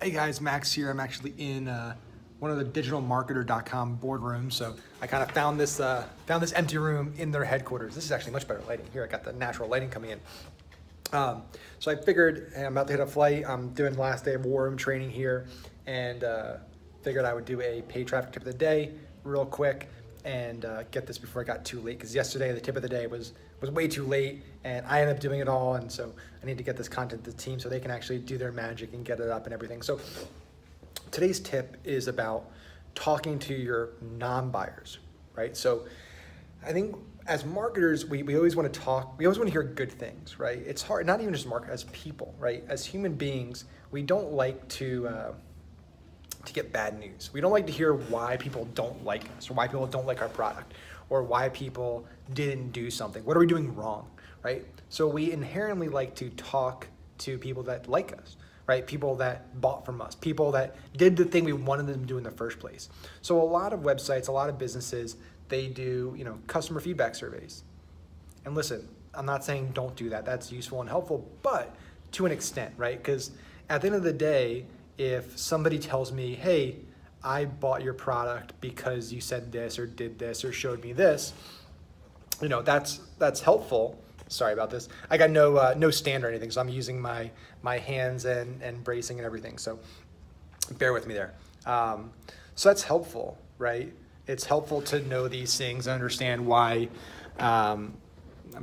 Hey guys, Max here. I'm actually in one of the digitalmarketer.com boardrooms. So I kind of found this empty room in their headquarters. This is actually much better lighting. Here I got the natural lighting coming in. So I figured, hey, I'm about to hit a flight. I'm doing the last day of war room training here, and figured I would do a paid traffic tip of the day real quick and get this before I got too late. Because yesterday the tip of the day was way too late, and I ended up doing it all. And so I need to get this content to the team so they can actually do their magic and get it up and everything. So today's tip is about talking to your non-buyers, right? So I think as marketers, we always want to talk, we always want to hear good things, right? It's hard, not even just market, as people, right? As human beings, we don't like to get bad news. We don't like to hear why people don't like us, or why people don't like our product, or why people didn't do something. What are we doing wrong, right? So we inherently like to talk to people that like us, right? People that bought from us, people that did the thing we wanted them to do in the first place. So a lot of websites, a lot of businesses, they do, customer feedback surveys. And listen, I'm not saying don't do that. That's useful and helpful, but to an extent, right? Because at the end of the day, if somebody tells me, hey, I bought your product because you said this or did this or showed me this, that's helpful. Sorry about this. I got no stand or anything, so I'm using my hands and bracing and everything. So bear with me there. So that's helpful, right? It's helpful to know these things and understand why. I'm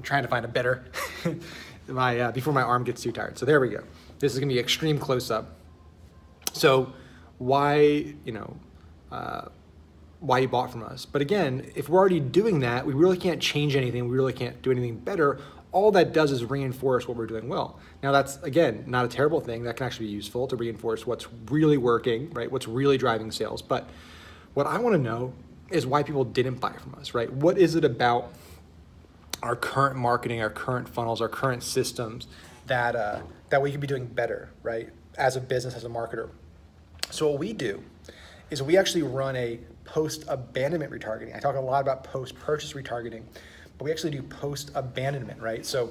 trying to find a better before my arm gets too tired. So there we go. This is gonna be extreme close up. So why you bought from us. But again, if we're already doing that, we really can't change anything. We really can't do anything better. All that does is reinforce what we're doing well. Now that's, again, not a terrible thing. That can actually be useful to reinforce what's really working, right? What's really driving sales. But what I want to know is why people didn't buy from us, right? What is it about our current marketing, our current funnels, our current systems that we could be doing better, right? As a business, as a marketer. So what we do is we actually run a post-abandonment retargeting. I talk a lot about post-purchase retargeting, but we actually do post-abandonment, right? So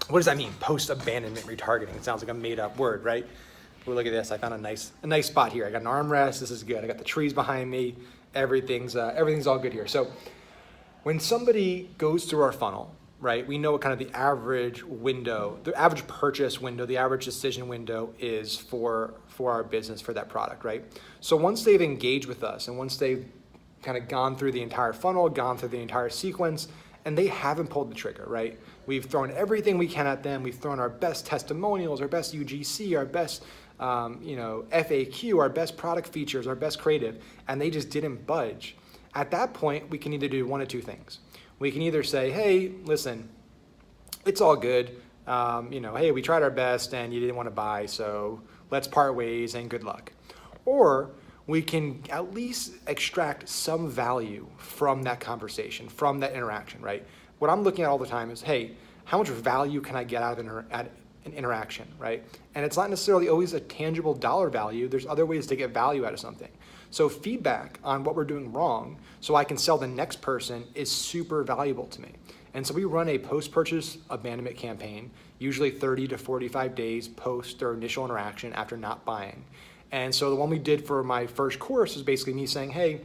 what does that mean, post-abandonment retargeting? It sounds like a made-up word, right? Well, look at this. I found a nice spot here. I got an armrest. This is good. I got the trees behind me. Everything's all good here. So when somebody goes through our funnel, right, we know what kind of the average window, the average purchase window, the average decision window is for our business, for that product, right? So once they've engaged with us and once they've kind of gone through the entire funnel, gone through the entire sequence, and they haven't pulled the trigger, right? We've thrown everything we can at them. We've thrown our best testimonials, our best UGC, our best FAQ, our best product features, our best creative, and they just didn't budge. At that point, we can either do one of two things. We can either say, hey, listen, it's all good. Hey, we tried our best and you didn't want to buy, so let's part ways and good luck. Or we can at least extract some value from that conversation, from that interaction, right? What I'm looking at all the time is, hey, how much value can I get out of an interaction, right? And it's not necessarily always a tangible dollar value. There's other ways to get value out of something. So feedback on what we're doing wrong so I can sell the next person is super valuable to me. And so we run a post-purchase abandonment campaign, usually 30 to 45 days post their initial interaction after not buying. And so the one we did for my first course is basically me saying, hey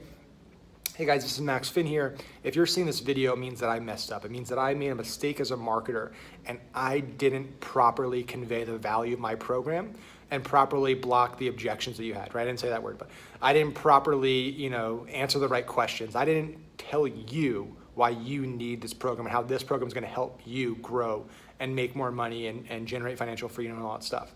guys, this is Max Finn here. If you're seeing this video, it means that I messed up. It means that I made a mistake as a marketer and I didn't properly convey the value of my program and properly block the objections that you had, right? I didn't say that word, but I didn't properly, answer the right questions. I didn't tell you why you need this program and how this program is going to help you grow and make more money and generate financial freedom and all that stuff.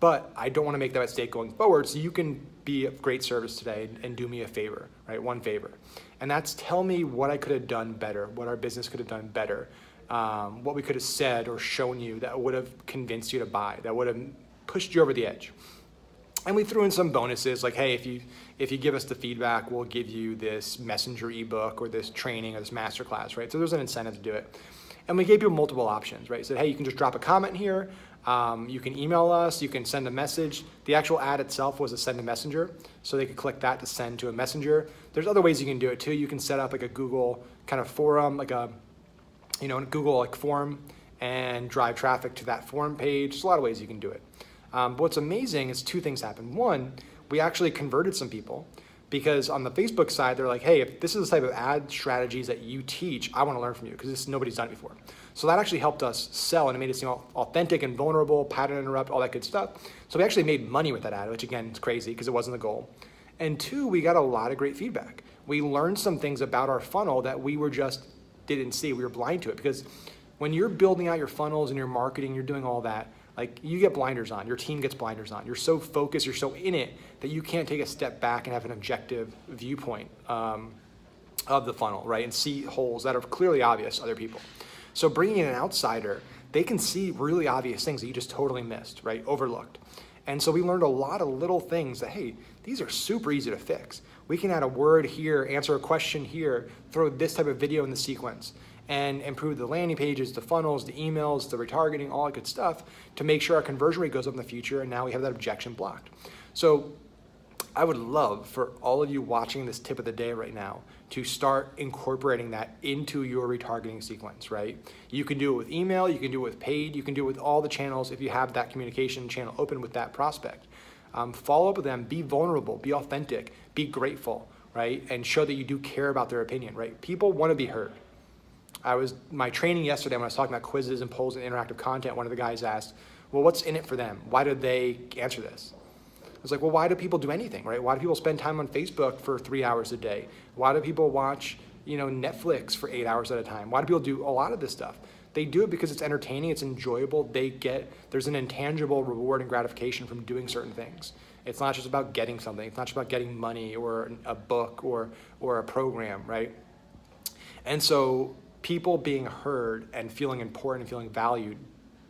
But I don't want to make that mistake going forward, so you can be of great service today and do me a favor, right? One favor. And that's tell me what I could have done better, what our business could have done better, what we could have said or shown you that would have convinced you to buy, that would have pushed you over the edge. And we threw in some bonuses like, hey, if you give us the feedback, we'll give you this messenger ebook or this training or this masterclass, right? So there's an incentive to do it. And we gave you multiple options, right? So, hey, you can just drop a comment here. You can email us. You can send a message. The actual ad itself was a send a messenger. So they could click that to send to a messenger. There's other ways you can do it too. You can set up like a Google kind of forum, like a, Google like forum and drive traffic to that forum page. There's a lot of ways you can do it. But what's amazing is two things happened. One, we actually converted some people, because on the Facebook side, they're like, hey, if this is the type of ad strategies that you teach, I want to learn from you, because nobody's done it before. So that actually helped us sell, and it made it seem authentic and vulnerable, pattern interrupt, all that good stuff. So we actually made money with that ad, which again is crazy because it wasn't the goal. And two, we got a lot of great feedback. We learned some things about our funnel that we were just didn't see. We were blind to it, because when you're building out your funnels and your marketing, you're doing all that, like, you get blinders on, your team gets blinders on. You're so focused, you're so in it that you can't take a step back and have an objective viewpoint of the funnel, right? And see holes that are clearly obvious to other people. So bringing in an outsider, they can see really obvious things that you just totally missed, right? Overlooked. And so we learned a lot of little things that, hey, these are super easy to fix. We can add a word here, answer a question here, throw this type of video in the sequence, and improve the landing pages, the funnels, the emails, the retargeting, all that good stuff, to make sure our conversion rate goes up in the future, and now we have that objection blocked. So I would love for all of you watching this tip of the day right now to start incorporating that into your retargeting sequence, right? You can do it with email, you can do it with paid, you can do it with all the channels if you have that communication channel open with that prospect. Follow up with them, be vulnerable, be authentic, be grateful, right? And show that you do care about their opinion, right? People want to be heard. My training yesterday, when I was talking about quizzes and polls and interactive content, one of the guys asked, well, what's in it for them? Why did they answer this? I was like, well, why do people do anything, right? Why do people spend time on Facebook for 3 hours a day? Why do people watch, Netflix for 8 hours at a time? Why do people do a lot of this stuff? They do it because it's entertaining, it's enjoyable. There's an intangible reward and gratification from doing certain things. It's not just about getting something. It's not just about getting money or a book or a program, right? And so people being heard and feeling important and feeling valued,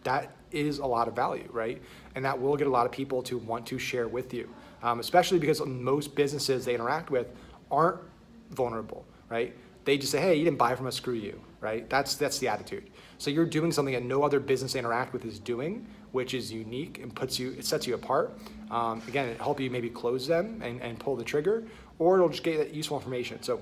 that is a lot of value, right? And that will get a lot of people to want to share with you, especially because most businesses they interact with aren't vulnerable, right? They just say, hey, you didn't buy from us, screw you, right? That's the attitude. So you're doing something that no other business they interact with is doing, which is unique and it sets you apart. Again, it'll help you maybe close them and pull the trigger, or it'll just get that useful information. So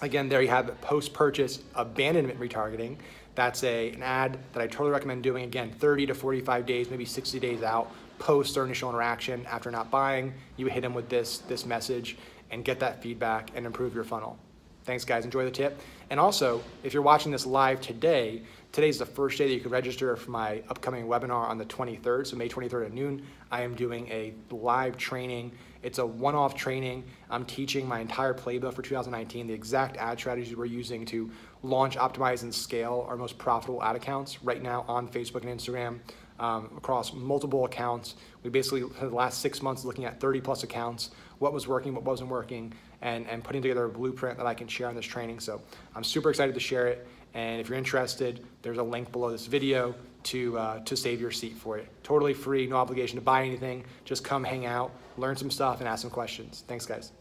again, there you have it, post-purchase abandonment retargeting. That's an ad that I totally recommend doing. Again, 30 to 45 days, maybe 60 days out, post their initial interaction. After not buying, you hit them with this message and get that feedback and improve your funnel. Thanks, guys. Enjoy the tip. And also, if you're watching this live today, today's the first day that you can register for my upcoming webinar on the 23rd. So May 23rd at noon, I am doing a live training. It's a one-off training. I'm teaching my entire playbook for 2019, the exact ad strategies we're using to launch, optimize, and scale our most profitable ad accounts right now on Facebook and Instagram across multiple accounts. We basically, for the last 6 months, looking at 30 plus accounts, what was working, what wasn't working, and putting together a blueprint that I can share in this training. So I'm super excited to share it. And if you're interested, there's a link below this video to save your seat for it. Totally free, no obligation to buy anything. Just come hang out, learn some stuff, and ask some questions. Thanks, guys.